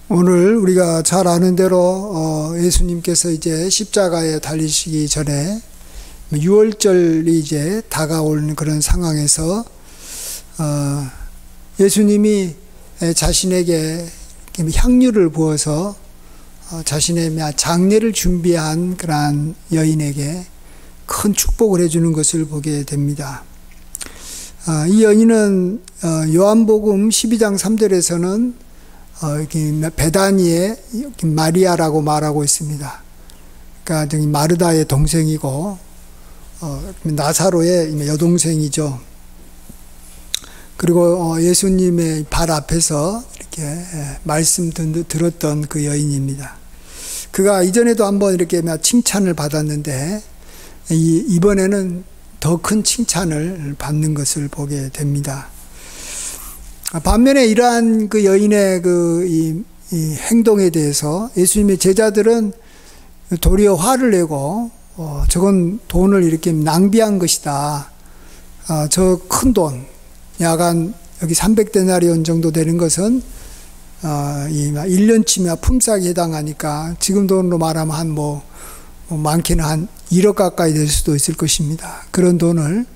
오늘 우리가 잘 아는 대로 예수님께서 이제 십자가에 달리시기 전에 유월절이 이제 다가오는 그런 상황에서 예수님이 자신에게 향유를 부어서 자신의 장례를 준비한 그러한 여인에게 큰 축복을 해주는 것을 보게 됩니다. 이 여인은 요한복음 12장 3절에서는 베다니의 마리아라고 말하고 있습니다. 그러니까 저기 마르다의 동생이고 나사로의 여동생이죠. 그리고 예수님의 발 앞에서 이렇게 말씀 들었던 그 여인입니다. 그가 이전에도 한번 이렇게 칭찬을 받았는데 이번에는 더 큰 칭찬을 받는 것을 보게 됩니다. 반면에 이러한 그 여인의 이 행동에 대해서 예수님의 제자들은 도리어 화를 내고 저건 돈을 이렇게 낭비한 것이다. 저 큰 돈, 약간 여기 300데나리온 정도 되는 것은 이 1년치면 품삯에 해당하니까 지금 돈으로 말하면 한 많게는 한 1억 가까이 될 수도 있을 것입니다. 그런 돈을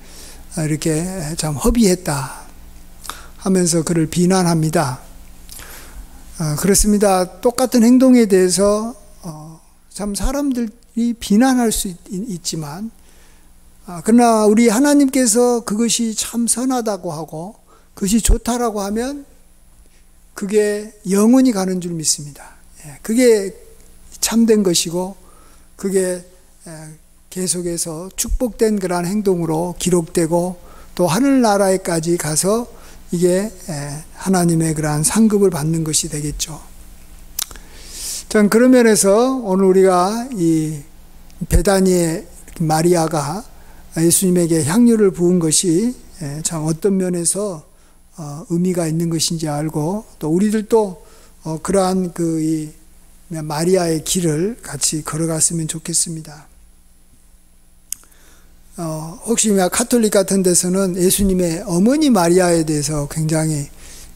이렇게 참 허비했다 하면서 그를 비난합니다. 그렇습니다. 똑같은 행동에 대해서 참 사람들이 비난할 수 있지만 그러나 우리 하나님께서 그것이 참 선하다고 하고 그것이 좋다라고 하면 그게 영원히 가는 줄 믿습니다. 그게 참된 것이고 그게 계속해서 축복된 그러한 행동으로 기록되고 또 하늘나라에까지 가서 이게 하나님의 그러한 상급을 받는 것이 되겠죠. 전 그런 면에서 오늘 우리가 이 베다니의 마리아가 예수님에게 향유를 부은 것이 참 어떤 면에서 의미가 있는 것인지 알고 또 우리들도 그러한 이 마리아의 길을 같이 걸어갔으면 좋겠습니다. 혹시 카톨릭 같은 데서는 예수님의 어머니 마리아에 대해서 굉장히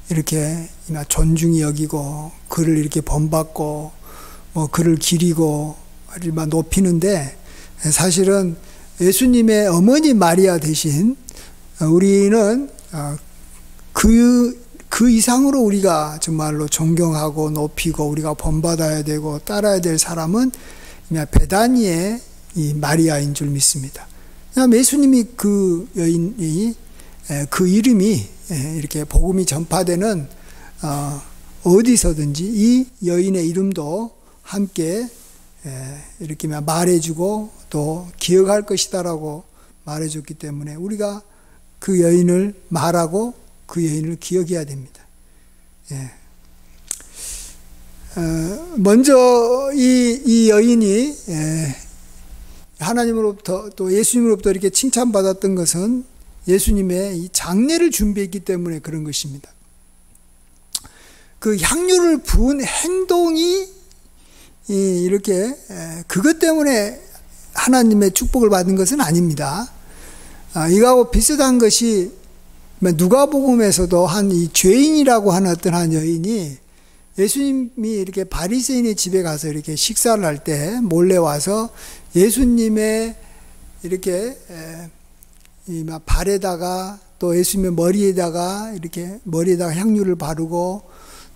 이렇게 존중이 여기고 그를 이렇게 본받고 그를 기리고 높이는데 사실은 예수님의 어머니 마리아 대신 우리는 그 이상으로 우리가 정말로 존경하고 높이고 우리가 본받아야 되고 따라야 될 사람은 베다니의 이 마리아인 줄 믿습니다. 예수님이 그 여인이 그 이름이 이렇게 복음이 전파되는 어디서든지 이 여인의 이름도 함께 이렇게 말해주고 또 기억할 것이다라고 말해줬기 때문에 우리가 그 여인을 말하고 그 여인을 기억해야 됩니다. 먼저 이 여인이 하나님으로부터 또 예수님으로부터 이렇게 칭찬받았던 것은 예수님의 이 장례를 준비했기 때문에 그런 것입니다. 그 향유를 부은 행동이 이렇게 그것 때문에 하나님의 축복을 받은 것은 아닙니다. 이거하고 비슷한 것이 누가복음에서도 한 이 죄인이라고 하는 어떤 한 여인이 예수님이 이렇게 바리새인의 집에 가서 이렇게 식사를 할 때 몰래 와서 예수님의 이렇게 발에다가 또 예수님의 머리에다가 이렇게 머리에다가 향유를 바르고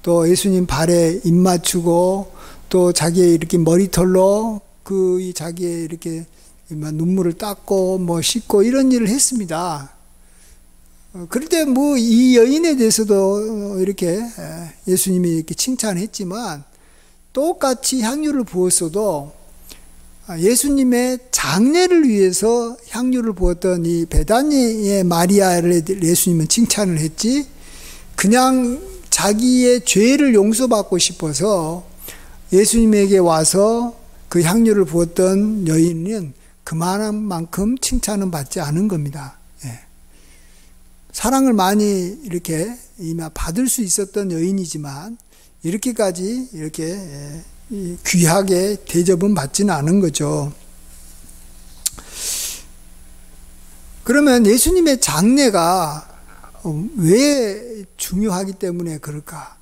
또 예수님 발에 입 맞추고 또 자기의 이렇게 머리털로 그 자기의 이렇게 눈물을 닦고 씻고 이런 일을 했습니다. 그럴 때 이 여인에 대해서도 이렇게 예수님이 이렇게 칭찬했지만 똑같이 향유를 부었어도 예수님의 장례를 위해서 향유를 부었던 이 베다니의 마리아를 예수님은 칭찬을 했지 그냥 자기의 죄를 용서받고 싶어서 예수님에게 와서 그 향유를 부었던 여인은 그만큼 칭찬은 받지 않은 겁니다. 사랑을 많이 이렇게 받을 수 있었던 여인이지만 이렇게까지 이렇게 귀하게 대접은 받지는 않은 거죠. 그러면 예수님의 장례가 왜 중요하기 때문에 그럴까?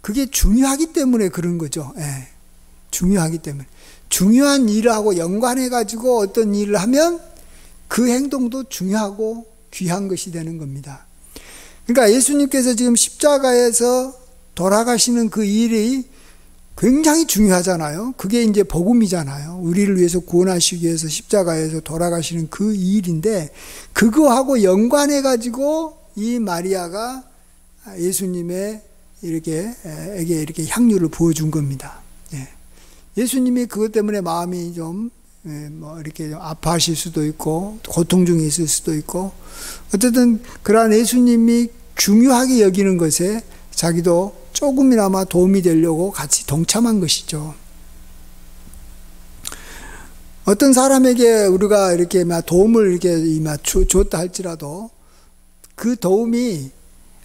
그게 중요하기 때문에 그런 거죠. 예. 중요하기 때문에. 중요한 일하고 연관해가지고 어떤 일을 하면 그 행동도 중요하고 귀한 것이 되는 겁니다. 그러니까 예수님께서 지금 십자가에서 돌아가시는 그 일이 굉장히 중요하잖아요. 그게 이제 복음이잖아요. 우리를 위해서 구원하시기 위해서 십자가에서 돌아가시는 그 일인데, 그거하고 연관해가지고 이 마리아가 예수님의 에게 이렇게 향유를 부어준 겁니다. 예. 예수님이 그것 때문에 마음이 좀 이렇게 좀 아파하실 수도 있고 고통 중에 있을 수도 있고, 어쨌든 그러한 예수님이 중요하게 여기는 것에 자기도 조금이나마 도움이 되려고 같이 동참한 것이죠. 어떤 사람에게 우리가 이렇게 도움을 이렇게 줬다 할지라도 그 도움이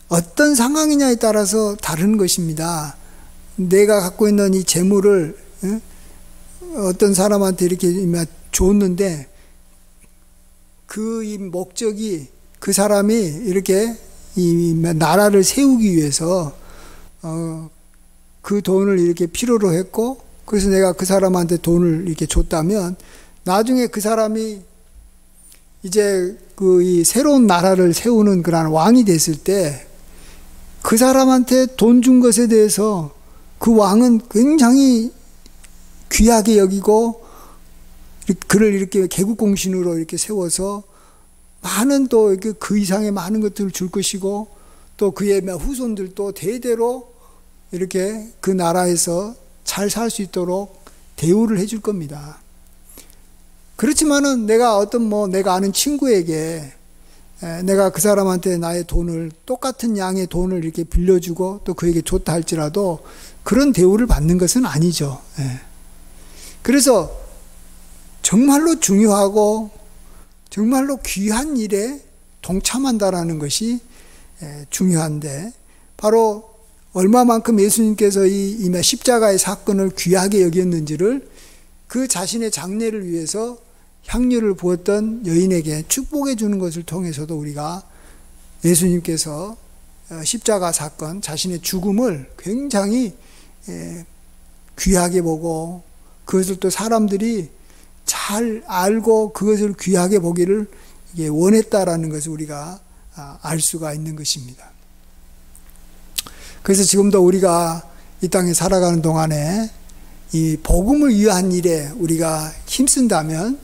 어떤 상황이냐에 따라서 다른 것입니다. 내가 갖고 있는 이 재물을 어떤 사람한테 이렇게 줬는데 그 이 목적이 그 사람이 이렇게 이 나라를 세우기 위해서 그 돈을 이렇게 필요로 했고, 그래서 내가 그 사람한테 돈을 이렇게 줬다면 나중에 그 사람이 이제 이 새로운 나라를 세우는 그런 왕이 됐을 때 그 사람한테 돈 준 것에 대해서 그 왕은 굉장히 귀하게 여기고 그를 이렇게 개국공신으로 이렇게 세워서 많은 또 그 이상의 많은 것들을 줄 것이고, 또 그의 후손들도 대대로 이렇게 그 나라에서 잘 살 수 있도록 대우를 해줄 겁니다. 그렇지만은 내가 내가 아는 친구에게 내가 그 사람한테 나의 돈을, 똑같은 양의 돈을 이렇게 빌려주고 또 그에게 줬다 할지라도 그런 대우를 받는 것은 아니죠. 그래서 정말로 중요하고 정말로 귀한 일에 동참한다라는 것이 중요한데, 바로 얼마만큼 예수님께서 이 십자가의 사건을 귀하게 여겼는지를 그 자신의 장례를 위해서 향유를 부었던 여인에게 축복해 주는 것을 통해서도 우리가 예수님께서 십자가 사건, 자신의 죽음을 굉장히 귀하게 보고 그것을 또 사람들이 잘 알고 그것을 귀하게 보기를 원했다라는 것을 우리가 알 수가 있는 것입니다. 그래서 지금도 우리가 이 땅에 살아가는 동안에 이 복음을 위한 일에 우리가 힘쓴다면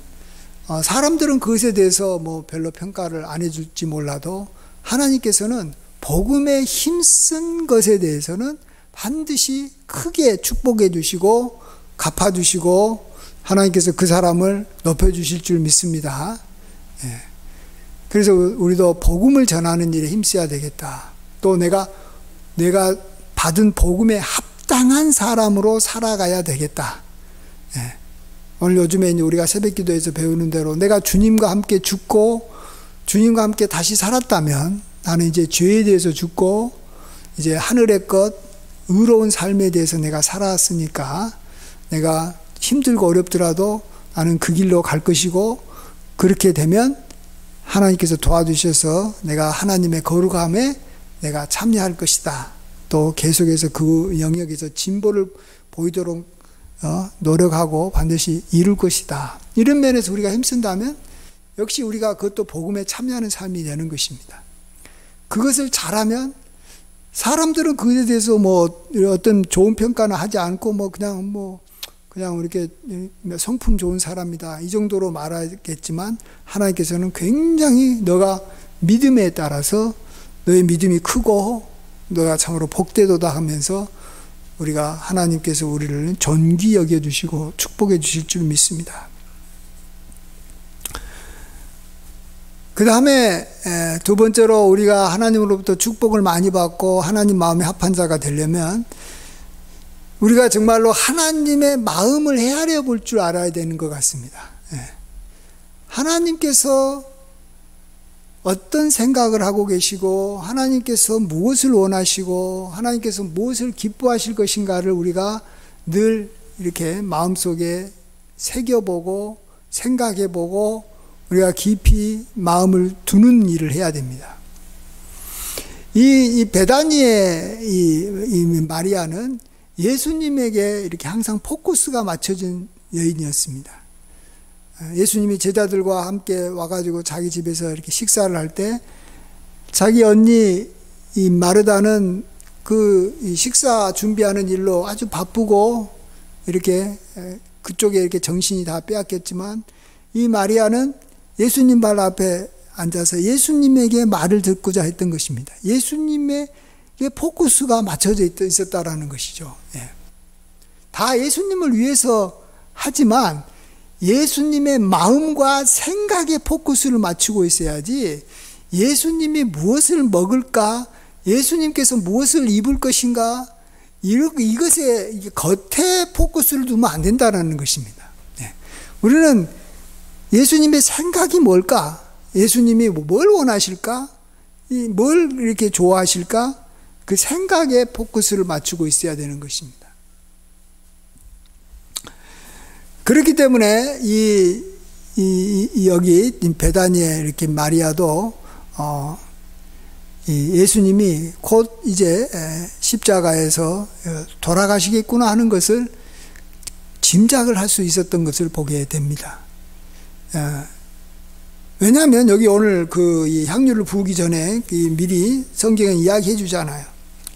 사람들은 그것에 대해서 별로 평가를 안 해줄지 몰라도 하나님께서는 복음에 힘쓴 것에 대해서는 반드시 크게 축복해 주시고 갚아 주시고 하나님께서 그 사람을 높여 주실 줄 믿습니다. 그래서 우리도 복음을 전하는 일에 힘써야 되겠다. 또 내가 받은 복음에 합당한 사람으로 살아가야 되겠다. 오늘 요즘에 우리가 새벽기도에서 배우는 대로 내가 주님과 함께 죽고 주님과 함께 다시 살았다면 나는 이제 죄에 대해서 죽고 이제 하늘의 것, 의로운 삶에 대해서 내가 살았으니까 내가 힘들고 어렵더라도 나는 그 길로 갈 것이고, 그렇게 되면 하나님께서 도와주셔서 내가 하나님의 거룩함에 내가 참여할 것이다. 또 계속해서 그 영역에서 진보를 보이도록 노력하고 반드시 이룰 것이다. 이런 면에서 우리가 힘쓴다면 역시 우리가 그것도 복음에 참여하는 삶이 되는 것입니다. 그것을 잘하면 사람들은 그것에 대해서 어떤 좋은 평가는 하지 않고 그냥 이렇게 성품 좋은 사람이다 이 정도로 말하겠지만, 하나님께서는 굉장히 너가 믿음에 따라서 너의 믿음이 크고 너가 참으로 복되도다 하면서 우리가 하나님께서 우리를 존귀 여겨주시고 축복해 주실 줄 믿습니다. 그 다음에 두 번째로 우리가 하나님으로부터 축복을 많이 받고 하나님 마음에 합한 자가 되려면 우리가 정말로 하나님의 마음을 헤아려 볼 줄 알아야 되는 것 같습니다. 하나님께서 어떤 생각을 하고 계시고 하나님께서 무엇을 원하시고 하나님께서 무엇을 기뻐하실 것인가를 우리가 늘 이렇게 마음속에 새겨보고 생각해보고 우리가 깊이 마음을 두는 일을 해야 됩니다. 이 베다니의 이 마리아는 예수님에게 이렇게 항상 포커스가 맞춰진 여인이었습니다. 예수님이 제자들과 함께 와가지고 자기 집에서 이렇게 식사를 할 때 자기 언니 이 마르다는 그 식사 준비하는 일로 아주 바쁘고 이렇게 그쪽에 이렇게 정신이 다 빼앗겼지만 이 마리아는 예수님 발 앞에 앉아서 예수님에게 말을 듣고자 했던 것입니다. 예수님에게 포커스가 맞춰져 있었다라는 것이죠. 예. 다 예수님을 위해서 하지만 예수님의 마음과 생각에 포커스를 맞추고 있어야지 예수님이 무엇을 먹을까? 예수님께서 무엇을 입을 것인가? 이것에 겉에 포커스를 두면 안 된다는 것입니다. 네. 우리는 예수님의 생각이 뭘까? 예수님이 뭘 원하실까? 뭘 이렇게 좋아하실까? 그 생각에 포커스를 맞추고 있어야 되는 것입니다. 그렇기 때문에 여기 베다니에 이렇게 마리아도 예수님이 곧 이제 십자가에서 돌아가시겠구나 하는 것을 짐작을 할 수 있었던 것을 보게 됩니다. 왜냐하면 여기 오늘 이 향유를 부으기 전에 미리 성경에 이야기해 주잖아요.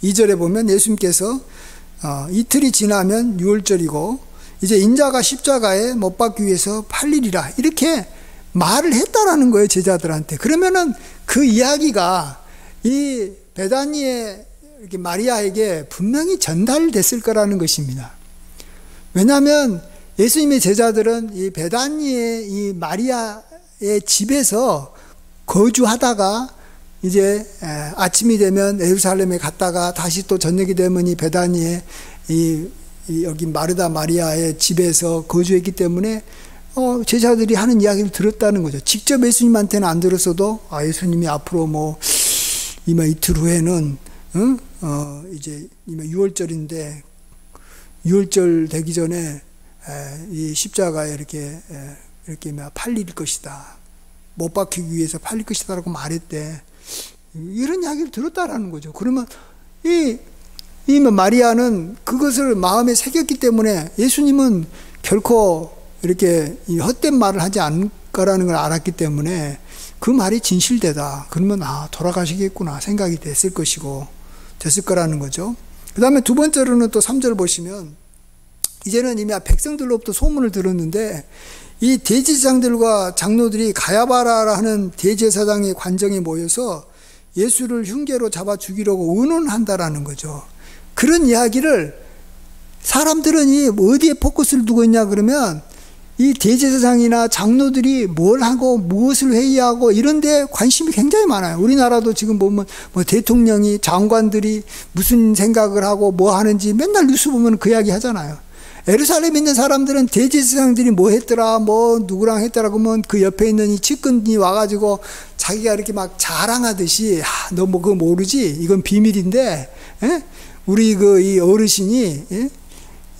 2절에 보면 예수님께서 이틀이 지나면 유월절이고 이제 인자가 십자가에 못 박기 위해서 팔리리라 이렇게 말을 했다라는 거예요, 제자들한테. 그러면은 그 이야기가 이 베다니의 이렇게 마리아에게 분명히 전달됐을 거라는 것입니다. 왜냐하면 예수님의 제자들은 이 베다니의 이 마리아의 집에서 거주하다가 이제 아침이 되면 예루살렘에 갔다가 다시 또 저녁이 되면 이 베다니의 여기 마르다 마리아의 집에서 거주했기 때문에 제자들이 하는 이야기를 들었다는 거죠. 직접 예수님한테는 안 들었어도 예수님이 앞으로 이마 이틀 후에는 이제 이마 6월절인데 6월절 되기 전에 이 십자가에 이렇게 팔릴 것이다. 못 박히기 위해서 팔릴 것이다라고 말했대. 이런 이야기를 들었다라는 거죠. 그러면 이 마리아는 그것을 마음에 새겼기 때문에 예수님은 결코 이렇게 헛된 말을 하지 않을 거라는 걸 알았기 때문에 그 말이 진실되다. 그러면 돌아가시겠구나 생각이 됐을 것이고 됐을 거라는 거죠. 그 다음에 두 번째로는 또 3절 보시면 이제는 이미 백성들로부터 소문을 들었는데 이 대제사장들과 장로들이 가야바라 하는 대제사장의 관정에 모여서 예수를 흉계로 잡아 죽이려고 의논한다라는 거죠. 그런 이야기를 사람들은 어디에 포커스를 두고 있냐 그러면 이 대제사장이나 장로들이 뭘 하고 무엇을 회의하고 이런 데 관심이 굉장히 많아요. 우리나라도 지금 보면 대통령이 장관들이 무슨 생각을 하고 뭐 하는지 맨날 뉴스 보면 그 이야기 하잖아요. 예루살렘에 있는 사람들은 대제사장들이 뭐 했더라 뭐 누구랑 했더라 그러면 그 옆에 있는 이 측근이 와가지고 자기가 이렇게 막 자랑하듯이 너 뭐 그거 모르지? 이건 비밀인데 우리 이 어르신이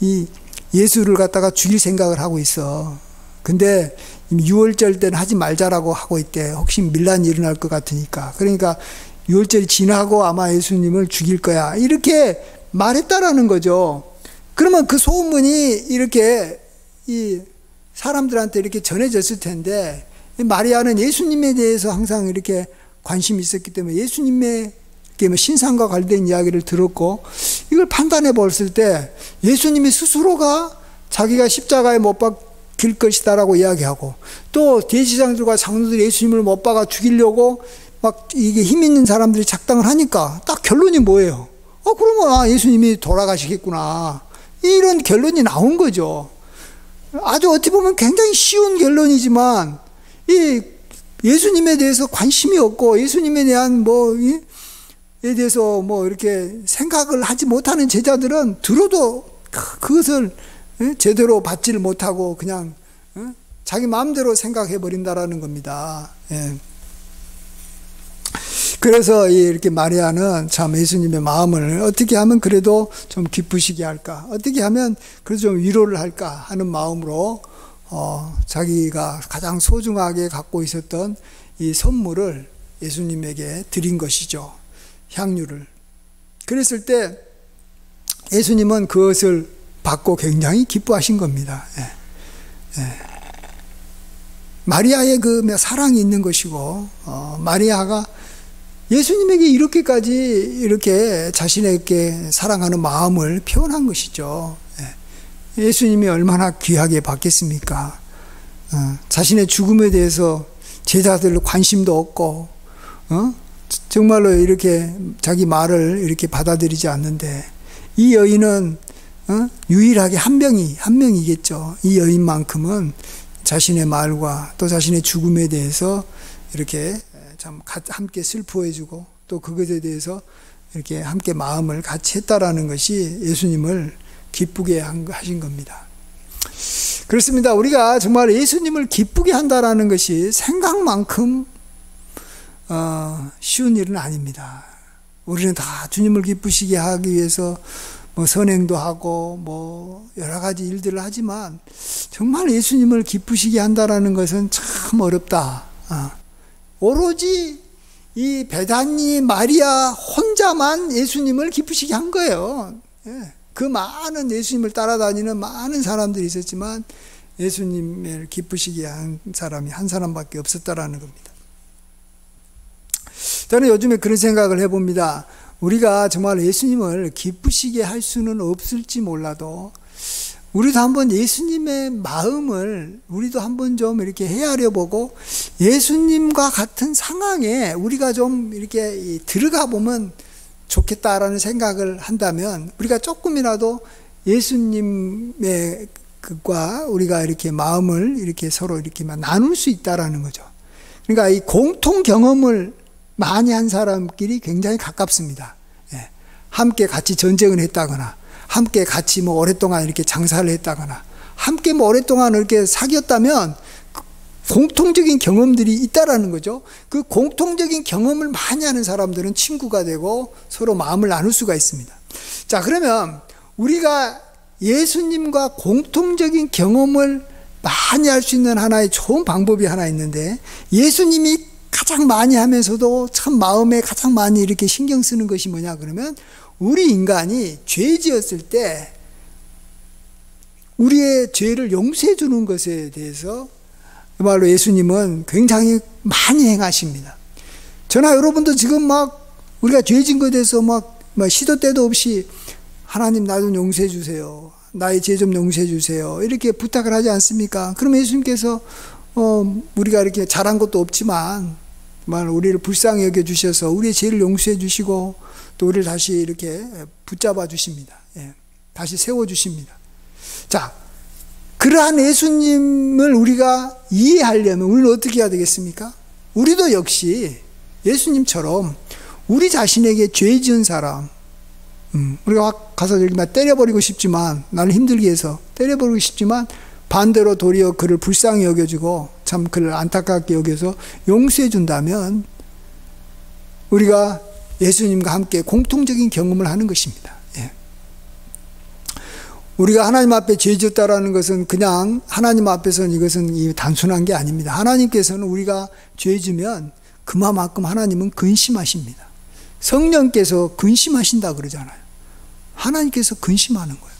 이 예수를 갖다가 죽일 생각을 하고 있어. 근데 6월절 때는 하지 말자라고 하고 있대. 혹시 밀란이 일어날 것 같으니까. 그러니까 6월절이 지나고 아마 예수님을 죽일 거야. 이렇게 말했다라는 거죠. 그러면 그 소문이 이렇게 이 사람들한테 이렇게 전해졌을 텐데 마리아는 예수님에 대해서 항상 이렇게 관심이 있었기 때문에 예수님의 신상과 관련된 이야기를 들었고 이걸 판단해 봤을 때 예수님이 스스로가 자기가 십자가에 못 박힐 것이다라고 이야기하고 또 대제사장들과 장로들이 예수님을 못 박아 죽이려고 막 이게 힘 있는 사람들이 작당을 하니까 딱 결론이 뭐예요? 그러면 예수님이 돌아가시겠구나 이런 결론이 나온 거죠. 아주 어찌 보면 굉장히 쉬운 결론이지만 이 예수님에 대해서 관심이 없고 예수님에 대한 에 대해서 이렇게 생각을 하지 못하는 제자들은 들어도 그것을 제대로 받지를 못하고 그냥 자기 마음대로 생각해 버린다라는 겁니다. 그래서 이렇게 마리아는 참 예수님의 마음을 어떻게 하면 그래도 좀 기쁘시게 할까, 어떻게 하면 그래도 좀 위로를 할까 하는 마음으로 자기가 가장 소중하게 갖고 있었던 이 선물을 예수님에게 드린 것이죠. 향유를. 그랬을 때 예수님은 그것을 받고 굉장히 기뻐하신 겁니다. 마리아의 그 사랑이 있는 것이고, 마리아가 예수님에게 이렇게까지 이렇게 자신에게 사랑하는 마음을 표현한 것이죠. 예수님이 얼마나 귀하게 받겠습니까? 자신의 죽음에 대해서 제자들 관심도 없고, 정말로 이렇게 자기 말을 이렇게 받아들이지 않는데, 이 여인은 유일하게 한 명이겠죠. 이 여인만큼은 자신의 말과 또 자신의 죽음에 대해서 이렇게 참 함께 슬퍼해주고, 또 그것에 대해서 이렇게 함께 마음을 같이 했다라는 것이 예수님을 기쁘게 하신 겁니다. 그렇습니다. 우리가 정말 예수님을 기쁘게 한다라는 것이 생각만큼 쉬운 일은 아닙니다. 우리는 다 주님을 기쁘시게 하기 위해서 뭐 선행도 하고 뭐 여러 가지 일들을 하지만, 정말 예수님을 기쁘시게 한다라는 것은 참 어렵다. 오로지 이 베다니 마리아 혼자만 예수님을 기쁘시게 한 거예요. 그 많은 예수님을 따라다니는 많은 사람들이 있었지만 예수님을 기쁘시게 한 사람이 한 사람밖에 없었다라는 겁니다. 저는 요즘에 그런 생각을 해봅니다. 우리가 정말 예수님을 기쁘시게 할 수는 없을지 몰라도 우리도 한번 예수님의 마음을 우리도 한번 좀 이렇게 헤아려 보고, 예수님과 같은 상황에 우리가 좀 이렇게 들어가 보면 좋겠다라는 생각을 한다면, 우리가 조금이라도 예수님의 그과 우리가 이렇게 마음을 이렇게 서로 이렇게 나눌 수 있다라는 거죠. 그러니까 이 공통 경험을 많이 한 사람끼리 굉장히 가깝습니다. 함께 같이 전쟁을 했다거나, 함께 같이 뭐 오랫동안 이렇게 장사를 했다거나, 함께 뭐 오랫동안 이렇게 사귀었다면 공통적인 경험들이 있다라는 거죠. 그 공통적인 경험을 많이 하는 사람들은 친구가 되고 서로 마음을 나눌 수가 있습니다. 자, 그러면 우리가 예수님과 공통적인 경험을 많이 할 수 있는 하나의 좋은 방법이 하나 있는데, 예수님이 가장 많이 하면서도 참 마음에 가장 많이 이렇게 신경 쓰는 것이 뭐냐 그러면, 우리 인간이 죄 지었을 때 우리의 죄를 용서해 주는 것에 대해서 말로 예수님은 굉장히 많이 행하십니다. 저나 여러분도 지금 막 우리가 죄 진 것에 대해서 막 시도 때도 없이 하나님 나 좀 용서해 주세요, 나의 죄 좀 용서해 주세요, 이렇게 부탁을 하지 않습니까? 그럼 예수님께서 우리가 이렇게 잘한 것도 없지만 우리를 불쌍히 여겨 주셔서 우리의 죄를 용서해 주시고 또 우리를 다시 이렇게 붙잡아 주십니다. 다시 세워 주십니다. 자, 그러한 예수님을 우리가 이해하려면 우리는 어떻게 해야 되겠습니까? 우리도 역시 예수님처럼 우리 자신에게 죄 지은 사람, 우리가 확 가서 때려버리고 싶지만, 나를 힘들게 해서 때려버리고 싶지만 반대로 도리어 그를 불쌍히 여겨주고 참 그를 안타깝게 여겨서 용서해 준다면 우리가 예수님과 함께 공통적인 경험을 하는 것입니다. 우리가 하나님 앞에 죄 지었다라는 것은 그냥 하나님 앞에서는 이것은 단순한 게 아닙니다. 하나님께서는 우리가 죄 지면 그만큼 하나님은 근심하십니다. 성령께서 근심하신다 그러잖아요. 하나님께서 근심하는 거예요.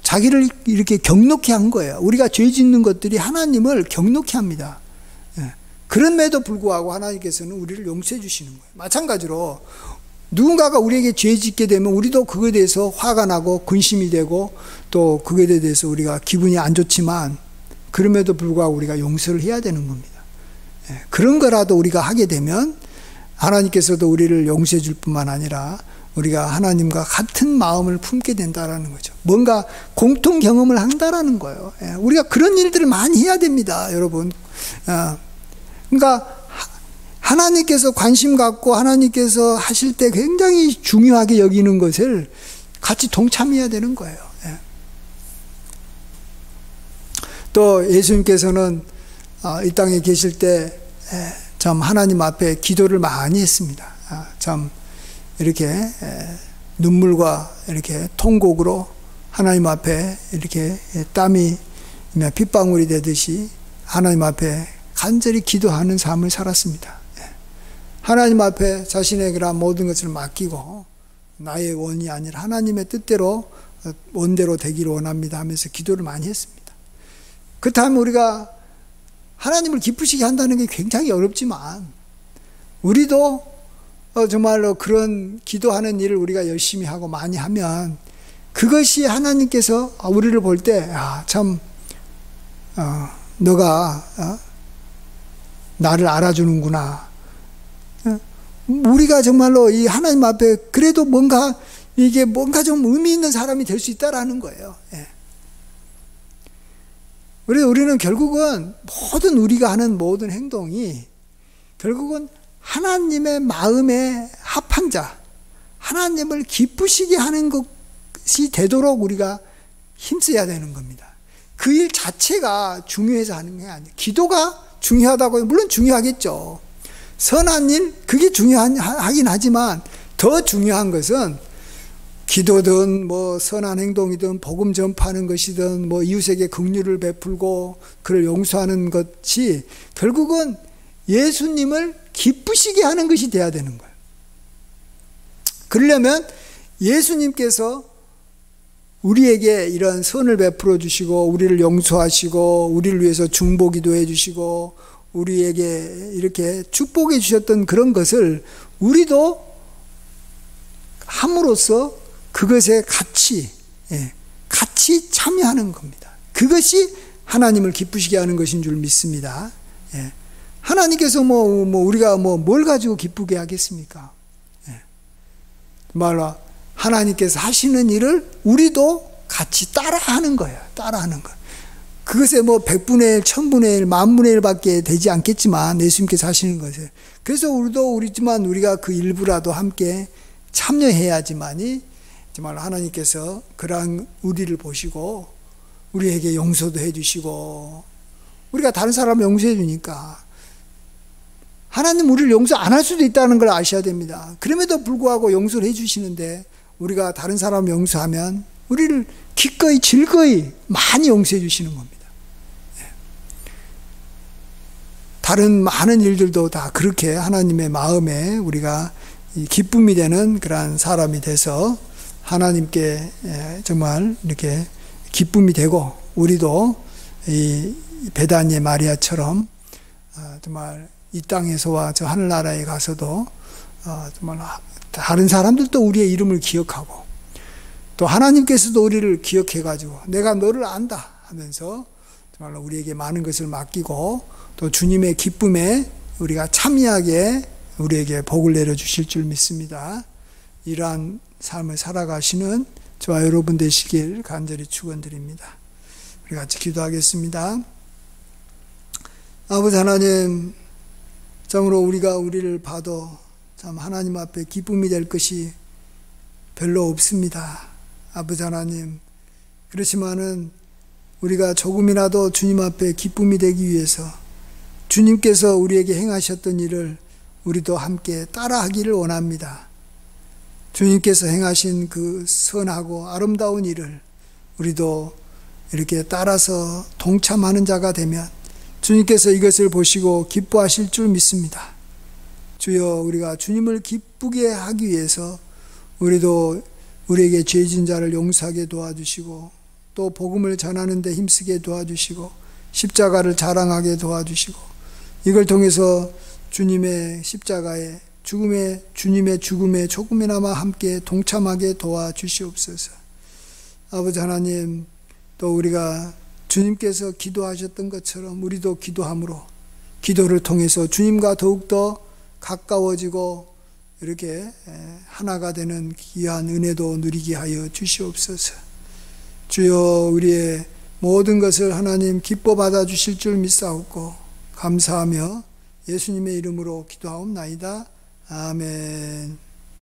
자기를 이렇게 경록해 한 거예요. 우리가 죄 짓는 것들이 하나님을 경록해 합니다. 그럼에도 불구하고 하나님께서는 우리를 용서해 주시는 거예요. 마찬가지로 누군가가 우리에게 죄 짓게 되면 우리도 그거에 대해서 화가 나고 근심이 되고 또 그거에 대해서 우리가 기분이 안 좋지만, 그럼에도 불구하고 우리가 용서를 해야 되는 겁니다. 그런 거라도 우리가 하게 되면 하나님께서도 우리를 용서해 줄 뿐만 아니라 우리가 하나님과 같은 마음을 품게 된다라는 거죠. 뭔가 공통 경험을 한다라는 거예요. 우리가 그런 일들을 많이 해야 됩니다, 여러분. 그러니까 하나님께서 관심 갖고 하나님께서 하실 때 굉장히 중요하게 여기는 것을 같이 동참해야 되는 거예요. 또 예수님께서는 이 땅에 계실 때 참 하나님 앞에 기도를 많이 했습니다. 참 이렇게 눈물과 이렇게 통곡으로 하나님 앞에 이렇게 땀이 핏방울이 되듯이 하나님 앞에 간절히 기도하는 삶을 살았습니다. 하나님 앞에 자신의 그런 모든 것을 맡기고 나의 원이 아니라 하나님의 뜻대로 원대로 되기를 원합니다 하면서 기도를 많이 했습니다. 그렇다면 우리가 하나님을 기쁘시게 한다는 게 굉장히 어렵지만 우리도 정말로 그런 기도하는 일을 우리가 열심히 하고 많이 하면 그것이 하나님께서 우리를 볼 때 참 너가 나를 알아주는구나. 우리가 정말로 이 하나님 앞에 그래도 뭔가 좀 의미 있는 사람이 될 수 있다라는 거예요. 그래서 우리는 결국은 우리가 하는 모든 행동이 결국은 하나님의 마음에 합한 자, 하나님을 기쁘시게 하는 것이 되도록 우리가 힘써야 되는 겁니다. 그 일 자체가 중요해서 하는 게 아니에요. 기도가 중요하다고요? 물론 중요하겠죠. 선한 일, 그게 중요하긴 하지만 더 중요한 것은 기도든 선한 행동이든 복음 전파하는 것이든 이웃에게 긍휼을 베풀고 그를 용서하는 것이 결국은 예수님을 기쁘시게 하는 것이 돼야 되는 거예요. 그러려면 예수님께서 우리에게 이런 선을 베풀어 주시고 우리를 용서하시고 우리를 위해서 중보기도 해 주시고 우리에게 이렇게 축복해 주셨던 그런 것을 우리도 함으로써 그것에 같이 참여하는 겁니다. 그것이 하나님을 기쁘시게 하는 것인 줄 믿습니다. 하나님께서 우리가 뭘 가지고 기쁘게 하겠습니까? 말로 하나님께서 하시는 일을 우리도 같이 따라하는 거예요. 따라하는 거. 그것에 100분의 1, 1000분의 1, 만분의 1 밖에 되지 않겠지만 예수님께서 하시는 것을. 그래서 우리가 그 일부라도 함께 참여해야지만이 정말 하나님께서 그러한 우리를 보시고 우리에게 용서도 해주시고 우리가 다른 사람을 용서해 주니까 하나님 우리를 용서 안 할 수도 있다는 걸 아셔야 됩니다. 그럼에도 불구하고 용서를 해주시는데 우리가 다른 사람을 용서하면 우리를 기꺼이 즐거이 많이 용서해 주시는 겁니다. 다른 많은 일들도 다 그렇게 하나님의 마음에 우리가 기쁨이 되는 그러한 사람이 돼서 하나님께 정말 이렇게 기쁨이 되고 우리도 이 베다니의 마리아처럼 정말 이 땅에서와 저 하늘나라에 가서도 정말 다른 사람들도 우리의 이름을 기억하고 또 하나님께서도 우리를 기억해가지고 내가 너를 안다 하면서 정말 우리에게 많은 것을 맡기고 또 주님의 기쁨에 우리가 참여하게 우리에게 복을 내려주실 줄 믿습니다. 이러한 삶을 살아가시는 저와 여러분 되시길 간절히 축원드립니다. 우리 같이 기도하겠습니다. 아버지 하나님, 참으로 우리가 우리를 봐도 참 하나님 앞에 기쁨이 될 것이 별로 없습니다. 아버지 하나님, 그렇지만은 우리가 조금이라도 주님 앞에 기쁨이 되기 위해서 주님께서 우리에게 행하셨던 일을 우리도 함께 따라하기를 원합니다. 주님께서 행하신 그 선하고 아름다운 일을 우리도 이렇게 따라서 동참하는 자가 되면 주님께서 이것을 보시고 기뻐하실 줄 믿습니다. 주여, 우리가 주님을 기쁘게 하기 위해서 우리도 우리에게 죄진 자를 용서하게 도와주시고 또 복음을 전하는 데 힘쓰게 도와주시고 십자가를 자랑하게 도와주시고 이걸 통해서 주님의 십자가에 주님의 죽음에 조금이나마 함께 동참하게 도와주시옵소서. 아버지 하나님, 또 우리가 주님께서 기도하셨던 것처럼 우리도 기도함으로 기도를 통해서 주님과 더욱더 가까워지고 이렇게 하나가 되는 귀한 은혜도 누리게 하여 주시옵소서. 주여, 우리의 모든 것을 하나님 기뻐 받아 주실 줄 믿사옵고 감사하며 예수님의 이름으로 기도하옵나이다. 아멘.